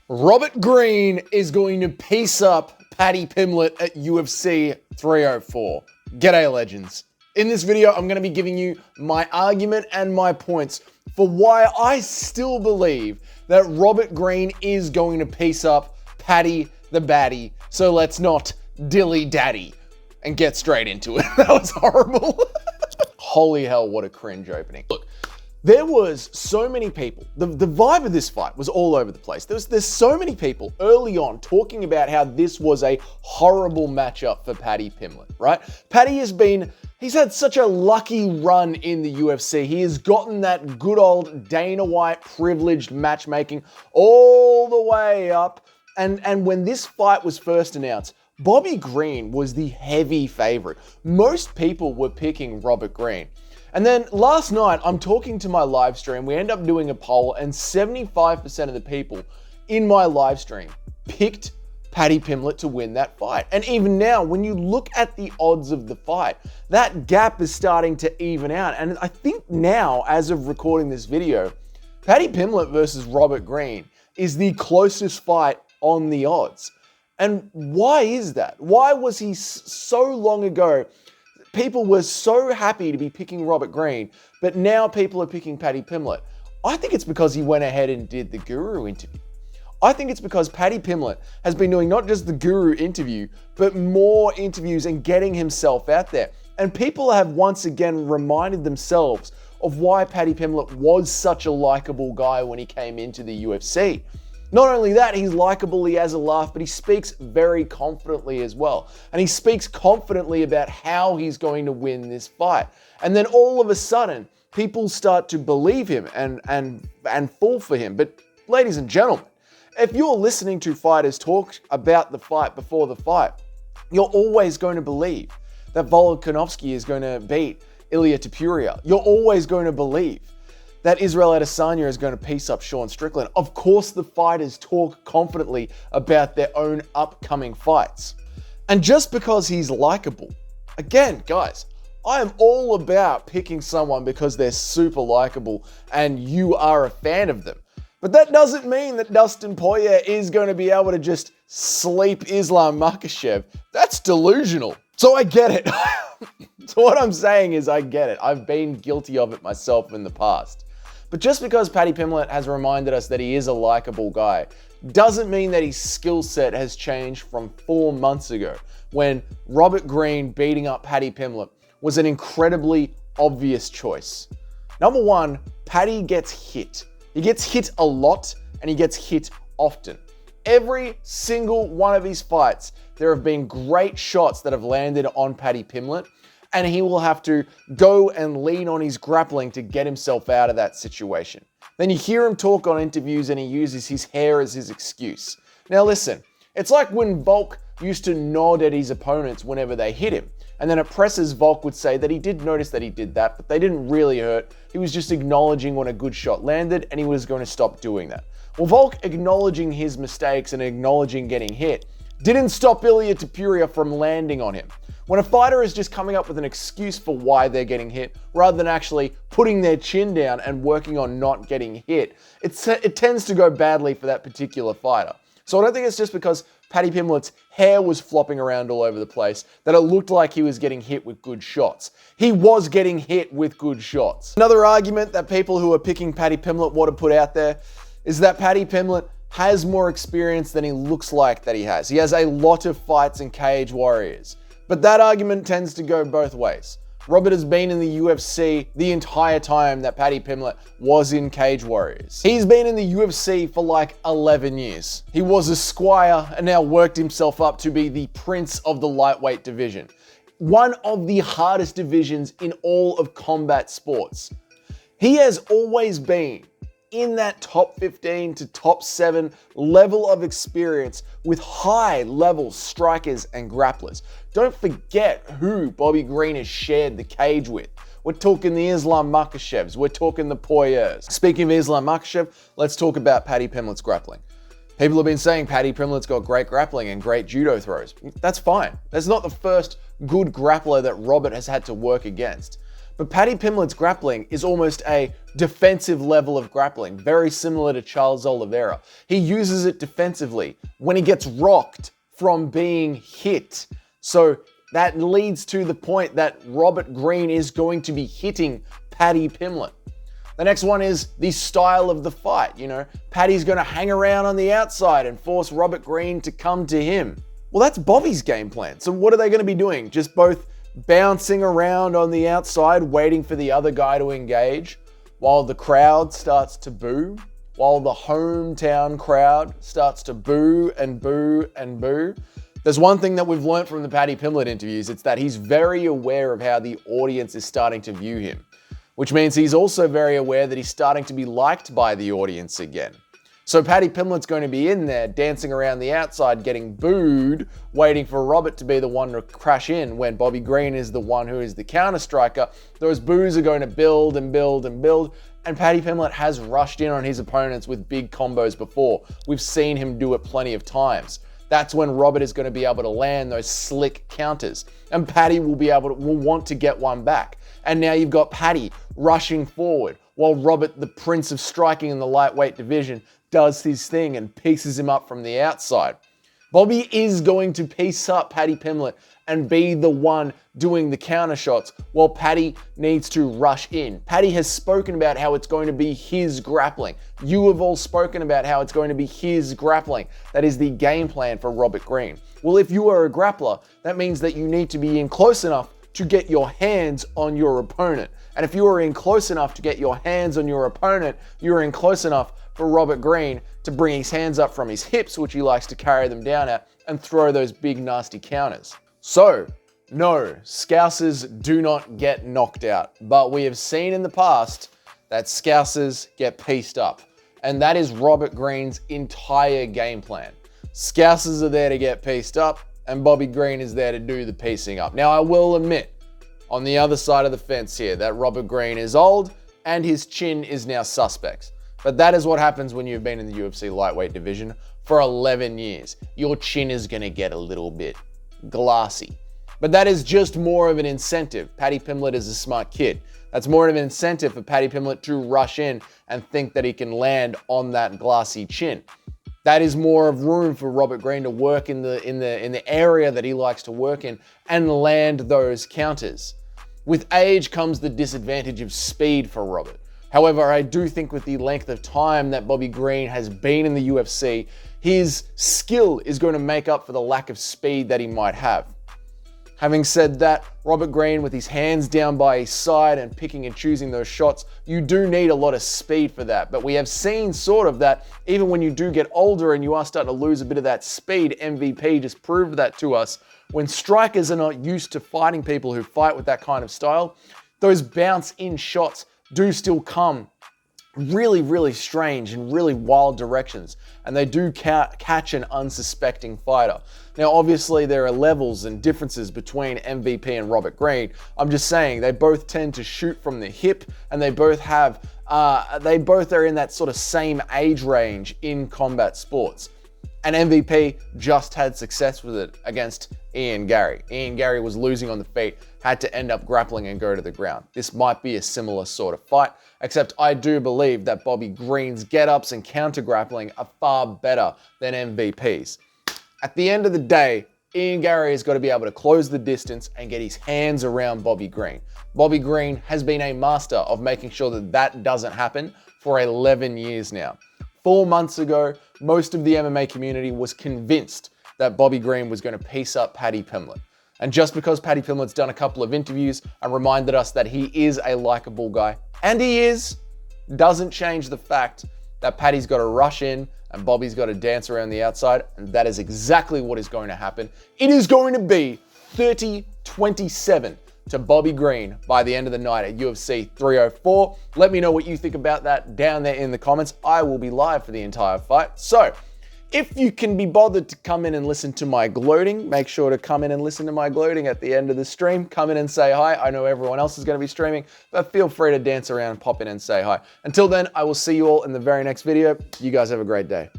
Robert Greene is going to piece up Paddy Pimblett at UFC 304. G'day, legends. In this video, I'm going to be giving you my argument and my points for why I still believe that Robert Greene is going to piece up Paddy the Baddy. So let's not dilly-daddy and get straight into it. That was horrible. Holy hell, what a cringe opening. Look, there was so many people, the vibe of this fight was all over the place. There's so many people early on talking about how this was a horrible matchup for Paddy Pimblett, right? Paddy he's had such a lucky run in the UFC. He has gotten that good old Dana White privileged matchmaking all the way up. And when this fight was first announced, Bobby Greene was the heavy favorite. Most people were picking Robert Greene. And then last night, I'm talking to my live stream. We end up doing a poll, and 75% of the people in my live stream picked Paddy Pimblett to win that fight. And even now, when you look at the odds of the fight, that gap is starting to even out. And I think now, as of recording this video, Paddy Pimblett versus Robert Greene is the closest fight on the odds. And why is that? Why was he so long ago? People were so happy to be picking Robert Greene, but now people are picking Paddy Pimblett. I think it's because he went ahead and did the Guru interview. I think it's because Paddy Pimblett has been doing not just the Guru interview, but more interviews and getting himself out there. And people have once again reminded themselves of why Paddy Pimblett was such a likable guy when he came into the UFC. Not only that, he's likable, he has a laugh, but he speaks very confidently as well. And he speaks confidently about how he's going to win this fight. And then all of a sudden, people start to believe him and fall for him. But ladies and gentlemen, if you're listening to fighters talk about the fight before the fight, you're always going to believe that Volkanovski is going to beat Ilia Topuria. You're always going to believe that Israel Adesanya is going to piece up Sean Strickland. Of course, the fighters talk confidently about their own upcoming fights. And just because he's likable, again, guys, I am all about picking someone because they're super likable and you are a fan of them. But that doesn't mean that Dustin Poirier is going to be able to just sleep Islam Makhachev. That's delusional. So I get it. So what I'm saying is I get it. I've been guilty of it myself in the past. But just because Paddy Pimblett has reminded us that he is a likable guy doesn't mean that his skill set has changed from 4 months ago when Robert Greene beating up Paddy Pimblett was an incredibly obvious choice. Number one, Paddy gets hit. He gets hit a lot and he gets hit often. Every single one of his fights, there have been great shots that have landed on Paddy Pimblett, and he will have to go and lean on his grappling to get himself out of that situation. Then you hear him talk on interviews and he uses his hair as his excuse. Now listen, it's like when Volk used to nod at his opponents whenever they hit him. And then at presses, Volk would say that he did notice that he did that, but they didn't really hurt. He was just acknowledging when a good shot landed and he was going to stop doing that. Well, Volk acknowledging his mistakes and acknowledging getting hit didn't stop Ilia Topuria from landing on him. When a fighter is just coming up with an excuse for why they're getting hit, rather than actually putting their chin down and working on not getting hit, it tends to go badly for that particular fighter. So I don't think it's just because Paddy Pimblett's hair was flopping around all over the place that it looked like he was getting hit with good shots. He was getting hit with good shots. Another argument that people who are picking Paddy Pimblett want to put out there is that Paddy Pimblett has more experience than he looks like that he has. He has a lot of fights in Cage Warriors. But that argument tends to go both ways. Robert has been in the UFC the entire time that Paddy Pimblett was in Cage Warriors. He's been in the UFC for like 11 years. He was a squire and now worked himself up to be the prince of the lightweight division. One of the hardest divisions in all of combat sports. He has always been in that top 15 to top 7 level of experience with high level strikers and grapplers. Don't forget who Bobby Greene has shared the cage with. We're talking the Islam Makhachevs, we're talking the Poiriers. Speaking of Islam Makhachev, let's talk about Paddy Pimblett's grappling. People have been saying Paddy Pimblett's got great grappling and great judo throws. That's fine. That's not the first good grappler that Robert has had to work against. But Paddy Pimblett's grappling is almost a defensive level of grappling, very similar to Charles Oliveira. He uses it defensively when he gets rocked from being hit. So that leads to the point that Robert Greene is going to be hitting Paddy Pimblett. The next one is the style of the fight. You know, Paddy's going to hang around on the outside and force Robert Greene to come to him. Well, that's Bobby's game plan. So what are they going to be doing? Just both bouncing around on the outside, waiting for the other guy to engage, while the crowd starts to boo, while the hometown crowd starts to boo and boo and boo. There's one thing that we've learned from the Paddy Pimblett interviews. It's that he's very aware of how the audience is starting to view him, which means he's also very aware that he's starting to be liked by the audience again. So Paddy Pimblett's going to be in there dancing around the outside, getting booed, waiting for Robert to be the one to crash in when Bobby Greene is the one who is the counter striker. Those boos are going to build and build and build. And Paddy Pimblett has rushed in on his opponents with big combos before. We've seen him do it plenty of times. That's when Robert is going to be able to land those slick counters. And Paddy will want to get one back. And now you've got Paddy rushing forward while Robert, the prince of striking in the lightweight division, does his thing and pieces him up from the outside. Bobby is going to piece up Paddy Pimblett and be the one doing the counter shots while Paddy needs to rush in. Paddy has spoken about how it's going to be his grappling. You have all spoken about how it's going to be his grappling. That is the game plan for Robert Greene. Well, if you are a grappler, that means that you need to be in close enough to get your hands on your opponent. And if you are in close enough to get your hands on your opponent, you're in close enough for Robert Greene to bring his hands up from his hips, which he likes to carry them down at, and throw those big nasty counters. So, no, Scousers do not get knocked out, but we have seen in the past that Scousers get pieced up. And that is Robert Greene's entire game plan. Scousers are there to get pieced up, and Bobby Greene is there to do the piecing up. Now, I will admit, on the other side of the fence here, that Robert Greene is old, and his chin is now suspect. But that is what happens when you've been in the UFC lightweight division for 11 years. Your chin is going to get a little bit glassy. But that is just more of an incentive. Paddy Pimblett is a smart kid. That's more of an incentive for Paddy Pimblett to rush in and think that he can land on that glassy chin. That is more of room for Robert Greene to work in the area that he likes to work in and land those counters. With age comes the disadvantage of speed for Robert. However, I do think with the length of time that Bobby Greene has been in the UFC, his skill is going to make up for the lack of speed that he might have. Having said that, Robert Greene with his hands down by his side and picking and choosing those shots, you do need a lot of speed for that. But we have seen sort of that even when you do get older and you are starting to lose a bit of that speed, MVP just proved that to us. When strikers are not used to fighting people who fight with that kind of style, those bounce-in shots do still come really, really strange and really wild directions, and they do catch an unsuspecting fighter. Now, obviously, there are levels and differences between MVP and Robert Greene. I'm just saying they both tend to shoot from the hip, and they both are in that sort of same age range in combat sports. And MVP just had success with it against Ian Garry. Ian Garry was losing on the feet, had to end up grappling and go to the ground. This might be a similar sort of fight, except I do believe that Bobby Greene's get-ups and counter-grappling are far better than MVP's. At the end of the day, Ian Garry has got to be able to close the distance and get his hands around Bobby Greene. Bobby Greene has been a master of making sure that that doesn't happen for 11 years now. 4 months ago, most of the MMA community was convinced that Bobby Greene was going to piece up Paddy Pimblett. And just because Paddy Pimblett's done a couple of interviews and reminded us that he is a likable guy, and he is, doesn't change the fact that Paddy's got to rush in and Bobby's got to dance around the outside, and that is exactly what is going to happen. It is going to be 30-27 to Bobby Greene by the end of the night at UFC 304. Let me know what you think about that down there in the comments. I will be live for the entire fight. So, if you can be bothered to come in and listen to my gloating, make sure to come in and listen to my gloating at the end of the stream. Come in and say hi. I know everyone else is going to be streaming, but feel free to dance around, pop in and say hi. Until then, I will see you all in the very next video. You guys have a great day.